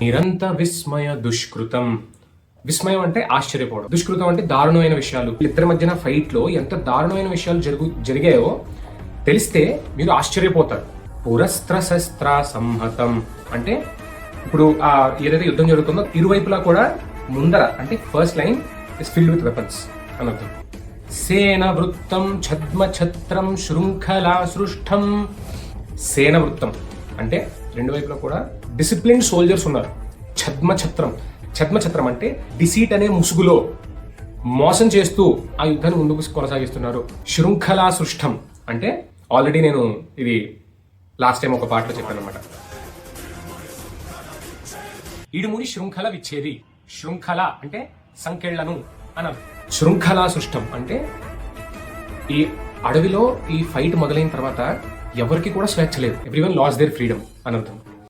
నిరంత విస్మయ దుష్కృతం. విస్మయం అంటే ఆశ్చర్యపోవడం, దుష్కృతం అంటే దారుణమైన విషయాలు. ఇద్దరి మధ్యన ఫైట్ లో ఎంత దారుణమైన విషయాలు జరిగాయో తెలిస్తే మీరు ఆశ్చర్యపోతారు. పురస్త్ర శస్త్ర సంహతం అంటే ఇప్పుడు ఏదైతే యుద్ధం జరుగుతుందో ఇరువైపులా కూడా ముందర అంటే first line is filled with weapons అని అర్థం. సేన వృత్తం ఛద్మ ఛత్రం శృంఖలా సృష్టం. సేన వృత్తం అంటే రెండు వైపులా కూడా డిసిప్లిన్ సోల్జర్స్ ఉన్నారు. ఛద్మఛత్రం అంటే డిసీట్ అనే ముసుగులో మోసం చేస్తూ ఆ యుద్ధాన్ని ముందుకు కొనసాగిస్తున్నారు. శృంఖలా సృష్టం అంటే ఆల్రెడీ నేను ఇది లాస్ట్ టైం ఒక పాటలో చెప్పాను అనమాట. ఇడుముడి శృంఖల విచ్చేది. శృంఖల అంటే సంకెళ్లను అన్నారు. శృంఖలా సృష్టం అంటే ఈ అడవిలో ఈ ఫైట్ మొదలైన తర్వాత ఎవరికి కూడా స్వేచ్ఛ లేదు. ఎవ్రీవన్ లాస్ దేర్ ఫ్రీడమ్ అని అర్థం.